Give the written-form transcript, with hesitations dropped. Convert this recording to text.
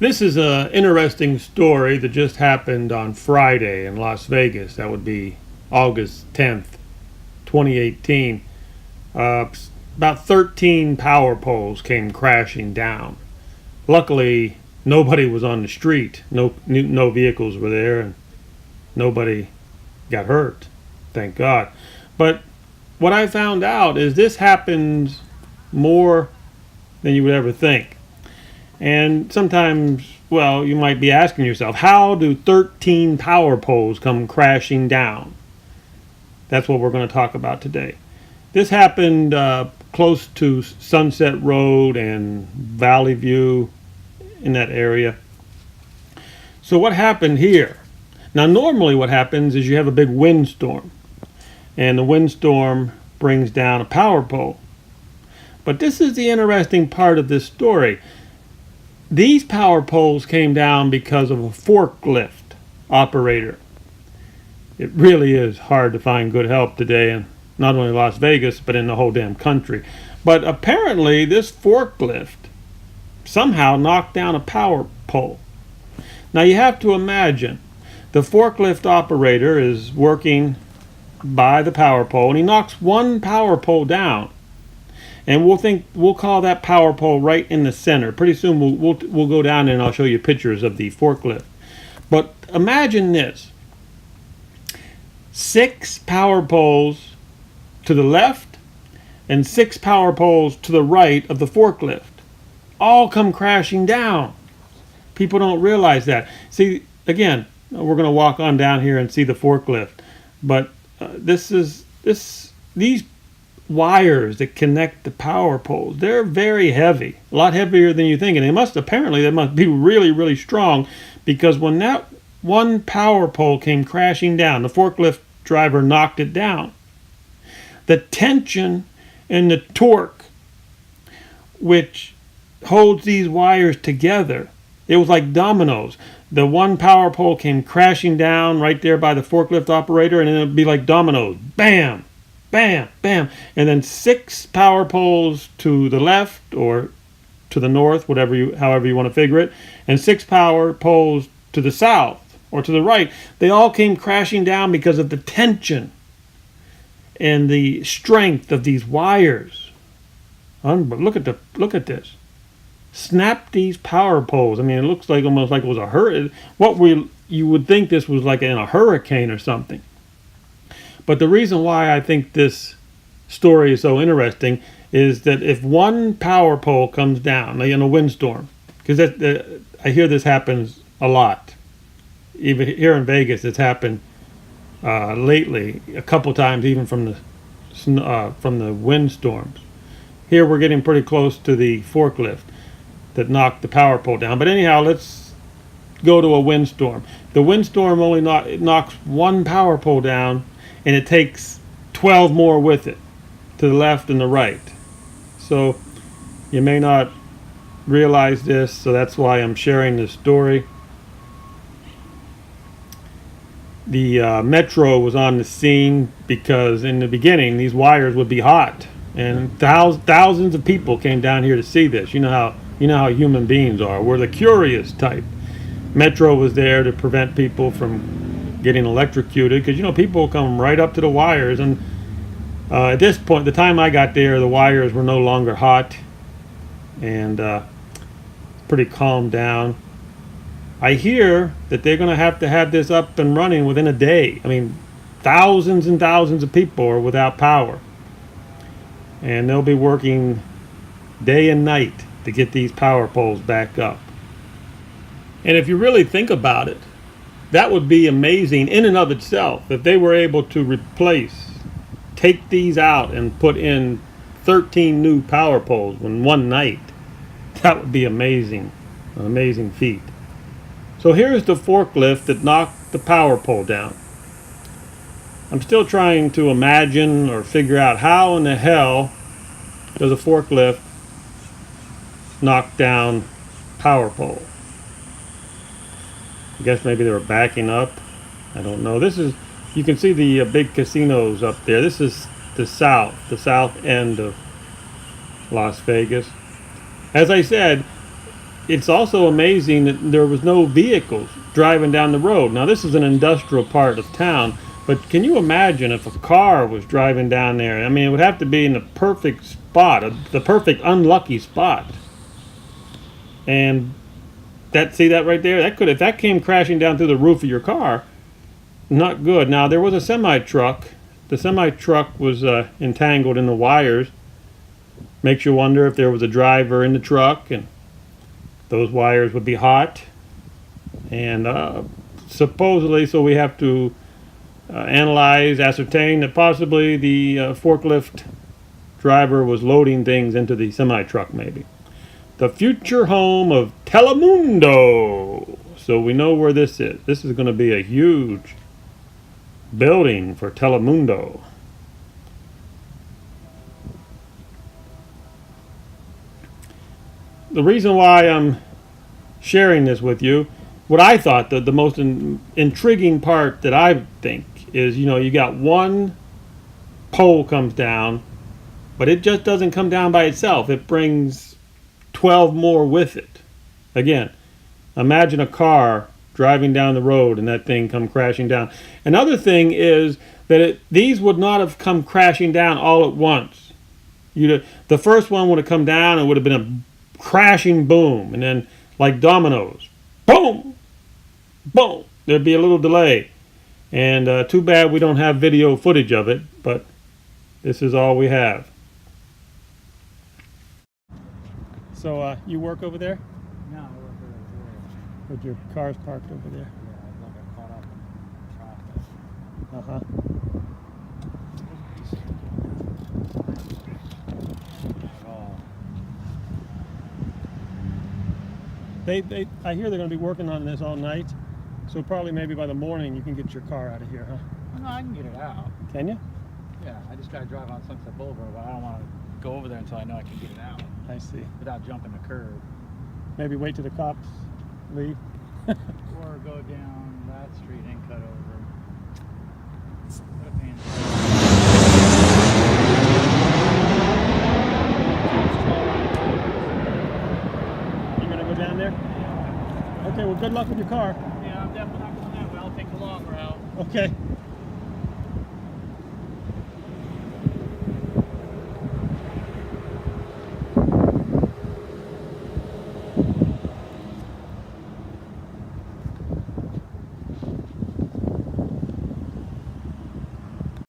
This is an interesting story that just happened on Friday in Las Vegas. That would be August 10th, 2018. About 13 power poles came crashing down. Luckily, nobody was on the street. No vehicles were there, and nobody got hurt. Thank God. But what I found out is this happens more than you would ever think. And sometimes, well, you might be asking yourself, how do 13 power poles come crashing down? That's what we're going to talk about today. This happened close to Sunset Road and Valley View, in that area. So what happened here? Now, normally what happens is you have a big windstorm, and the windstorm brings down a power pole. But this is the interesting part of this story. These power poles came down because of a forklift operator. It really is hard to find good help today in not only Las Vegas, but in the whole damn country. But apparently this forklift somehow knocked down a power pole. Now you have to imagine the forklift operator is working by the power pole, and he knocks one power pole down. And we'll call that power pole right in the center. Pretty soon we'll go down and I'll show you pictures of the forklift. But imagine this: 6 power poles to the left and 6 power poles to the right of the forklift all come crashing down. People don't realize that. See, again, we're going to walk on down here and see the forklift. But these wires that connect the power poles, they're very heavy, a lot heavier than you think, and they must be really, really strong, because when that one power pole came crashing down, the forklift driver knocked it down. The tension and the torque which holds these wires together, it was like dominoes. The one power pole came crashing down right there by the forklift operator, and then it'd be like dominoes. Bam! Bam, bam, and then 6 power poles to the left or to the north, however you want to figure it, and 6 power poles to the south or to the right. They all came crashing down because of the tension and the strength of these wires. Look at this. Snap these power poles. I mean, it looks like almost like it was a hurricane. You would think this was like in a hurricane or something. But the reason why I think this story is so interesting is that if one power pole comes down, like in a windstorm, because I hear this happens a lot. Even here in Vegas, it's happened lately a couple times, even from the windstorms. Here we're getting pretty close to the forklift that knocked the power pole down. But anyhow, let's go to a windstorm. The windstorm only knocks one power pole down, and it takes 12 more with it to the left and the right. So you may not realize this, so that's why I'm sharing this story. The Metro was on the scene because in the beginning these wires would be hot, and thousands of people came down here to see this. You know how human beings are. We're the curious type. Metro was there to prevent people from getting electrocuted, because people come right up to the wires, and at this point, the time I got there, the wires were no longer hot, and pretty calmed down. I hear that they're going to have this up and running within a day. I mean, thousands and thousands of people are without power, and they'll be working day and night to get these power poles back up. And if you really think about it, that would be amazing in and of itself, if they were able to take these out and put in 13 new power poles in one night. That would be amazing, an amazing feat. So here's the forklift that knocked the power pole down. I'm still trying to imagine or figure out how in the hell does a forklift knock down power pole. I guess maybe they were backing up. I don't know. You can see the big casinos up there. This is the south end of Las Vegas. As I said, it's also amazing that there was no vehicles driving down the road. Now, this is an industrial part of town, but can you imagine if a car was driving down there? I mean, it would have to be in the perfect spot, the perfect unlucky spot. And see that right there? That could, if that came crashing down through the roof of your car, not good. Now, there was a semi-truck. The semi-truck was entangled in the wires. Makes you wonder if there was a driver in the truck, and those wires would be hot. And supposedly, so we have to ascertain that possibly the forklift driver was loading things into the semi-truck, maybe. The future home of Telemundo. So we know where this is. This is going to be a huge building for Telemundo. The reason why I'm sharing this with you, what I thought the most intriguing part that I think is, you got one pole comes down, but it just doesn't come down by itself. It brings 12 more with it. Again, imagine a car driving down the road and that thing come crashing down. Another thing is that these would not have come crashing down all at once. The first one would have come down and would have been a crashing boom, and then like dominoes, boom, boom. There'd be a little delay, and too bad we don't have video footage of it, but this is all we have. So you work over there? No, I work over there. But your car's parked over there. Yeah, I got caught up in traffic. Uh-huh. I hear they're going to be working on this all night, so probably maybe by the morning you can get your car out of here, huh? No, I can get it out. Can you? Yeah, I just got to drive on Sunset Boulevard, but I don't want to go over there until I know I can get it out. I see. Without jumping the curb. Maybe wait till the cops leave. Or go down that street and cut over. What a pain. You gonna go down there? Yeah. Okay, well good luck with your car. Yeah, I'm definitely not going that way. I'll take the long route. Okay.